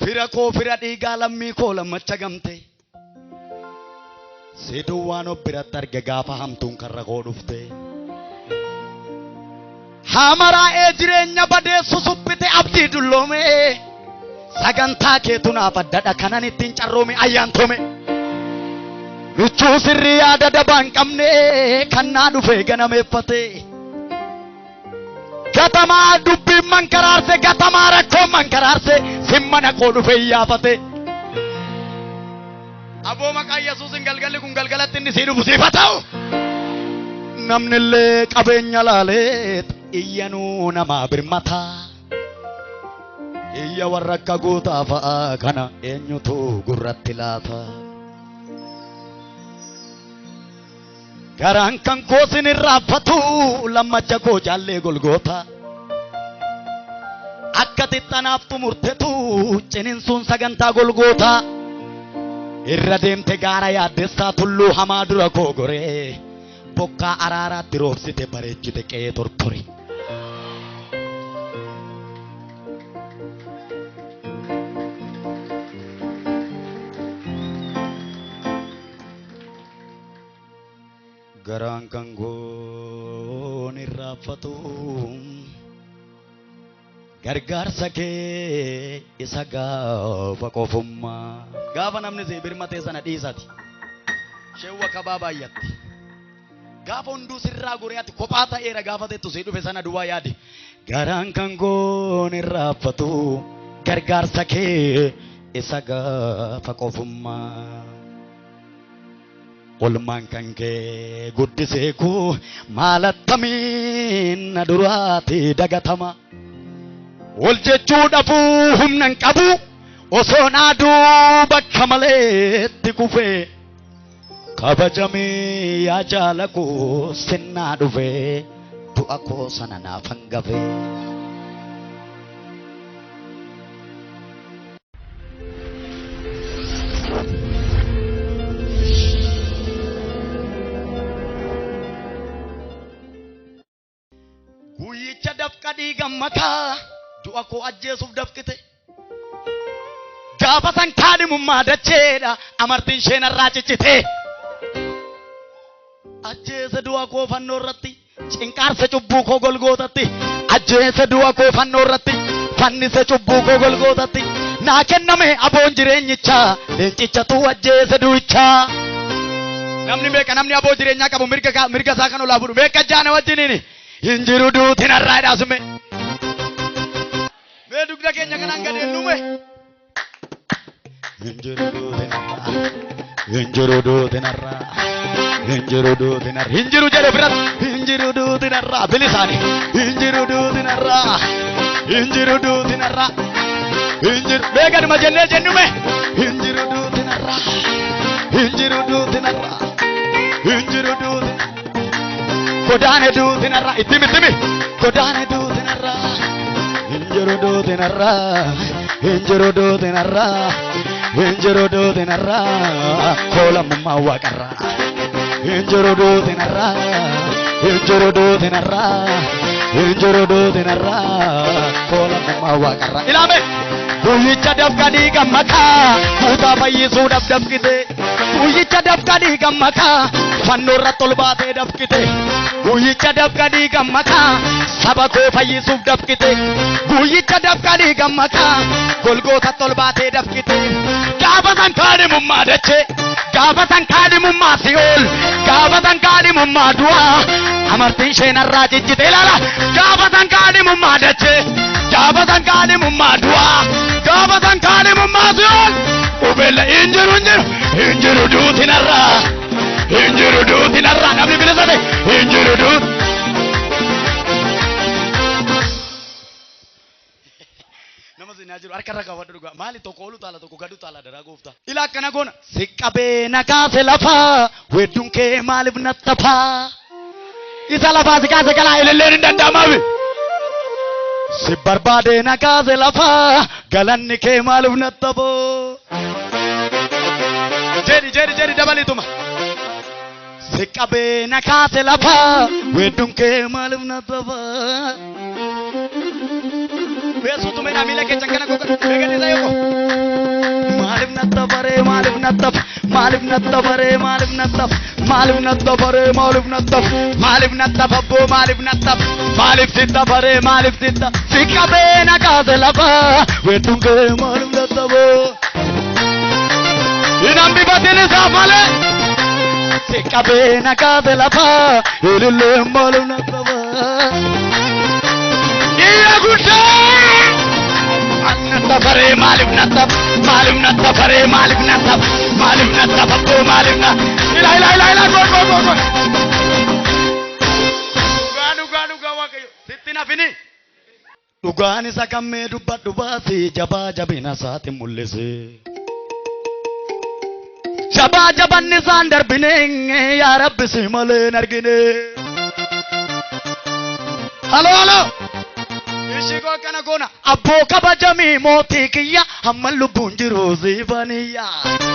fira koo fira dhiigaa lammii koo lammacha gamte siduu waan obbiratti arge gaafa hamtuun karra koo dhufte haamaraa jireenya badeessu suphite abdii dulloome sagantaa keetu naaf addadha kanan ittiin carroome ayyaantome michuu sirrii yaada dabaan qabne kan naa dhufe ganameeffate gatamaa dubbiin mankaraarse gatamaa rakkoon mankaraarse simmana koo dhufe iyyaafate aboo maqaa Yesuusin galgalli kun galgalatti inni sii dhufu siifa ta'u namnillee qabeenya laaleet iyyanuu namaa birmata iyya warra akka gootaa fa'a kana eenyutu gurratti laata garaan kan koo sin irraanfatu lammacha koo jaallee golgoota akka tixxanaaf xumurtetu ciniinsuun sagantaa golgoota irra deemte gaara yaaddessaa tulluu hamaa dura koo goree bokkaa araaraatti roobsite bareechite qe'ee tortore garaan kan goon irraanfatu gargaarsa kee isa gaafa qofummaa gaafa namni si birmatee sana dhiisati sheewwa kabaa baay'atti gaafa hunduu sirraa goree ati kophaa ta'eera gaafa teettu si dhufe sana duwwaa yaadi garaan kan goon irraanfatu gargaarsa kee isa gaafa qofummaa olmaan kan kee guddisee koo maalattamiin na duraati dagatama ol jechuudhaafuu humna hin qabu osoo naaduu bakka maleetti kufee kabajamee yaa jaala koo sinnaa dhufee du'a koo sana naaf hangafee guyyicha dafqa dhiiga makaa du'a koo ajjeesuuf dafqite gaafa san kaadhimummaa dacheedha amartiin isheen irraa ciccite ajjeese du'a koo fannoo irratti cinqaarse cubbuu koo golgootatti ajjeese du'a koo fannoo irratti fannise cubbuu koo golgootatti naa kenname aboon jireenyichaa leencichatu ajjeese du'ichaa namni beeka namni aboo jireenyaa qabu mirga isaa kan olaa fuudhu beeka jaana wajjiniini hinjiru duutin arraa dhaasume mee dugda keenya kanaan gad eennume hinjiru duutin arraa hinjiru jedhe birat hinjiru duutin arraa bilisaani hinjiru duutin arraa hinjiru mee gaduma jennee jennume hinjiru duutin arraa hinjiru duutin godaane duutinarra ittimi godaane duutinarra hinjiru duutinarra koolamummaa waaqarra hinjiru duutinarra koolamummaa waaqarra ilaame guyyicha dafqa dhiiga makaa kuutaa fayyisuudhaaf dafqite guyyicha dafqa dhiiga makaa fannoo irratti ol baatee dafqite guyyicha dafqa dhiiga makaa saba koo fayyisuuf dafqite guyyicha dafqa dhiiga makaa golgootatti ol baatee dafqite gaafa san kaadhimummaa dachee gaafa san kaadhimummaa si'ool gaafa san kaadhimummaa du'aa amartiin isheen irraa ciccite ilaala gaafa san kaadhimummaa dachee gaafa san kaadhimummaa du'aa gaafa san kaadhimummaa si'ool ubeella hinjiru duutinarraa hinjiru duutinarraa namni bilisate hinjiru duut nama sinaa jiru harka irra kaawwadhu dhugaa maali tokko olu taala tokko gadu taala daraa goofta ila akkana goona si qabee nakaase lafaa wedduun kee maaliif nattafaa isa lafaa si kaase kalaa ililleen hin danda'amaafi si barbaade nakaase lafaa galanni kee maaliif nattafoo jedhi dabalituma si qabee nakaase lafaa wedduun kee maaliif nattafaa beesuutu mee dhaamiila keechan kana goga beegadisa yoo nattaf maalif nattafare maalif nattaf maalif nattafare maalif nattaf maalif nattaf abbo maalif nattaf maalif tittafare maalif titta sikabena kaase lafa wetunge maalif nattabo inambi batini safale sikabena kaase lafa ilille maalif nattaba iya gudda nattafare maalif nattaf maalif nattafare maalif nattaf maalif nattaf abbo maalif na ila go dhugaa waaqayyo sitti nafini dhugaan isa kammee dubbadhu baasi jabaa jabina isaati mul'ise jabaa jabanni isaan darbine yaa rabbi si malee hin argine halo ishikoo kana goona abboo kabajamii mootii kiyya hamma lubbuun jiru siifaniyaa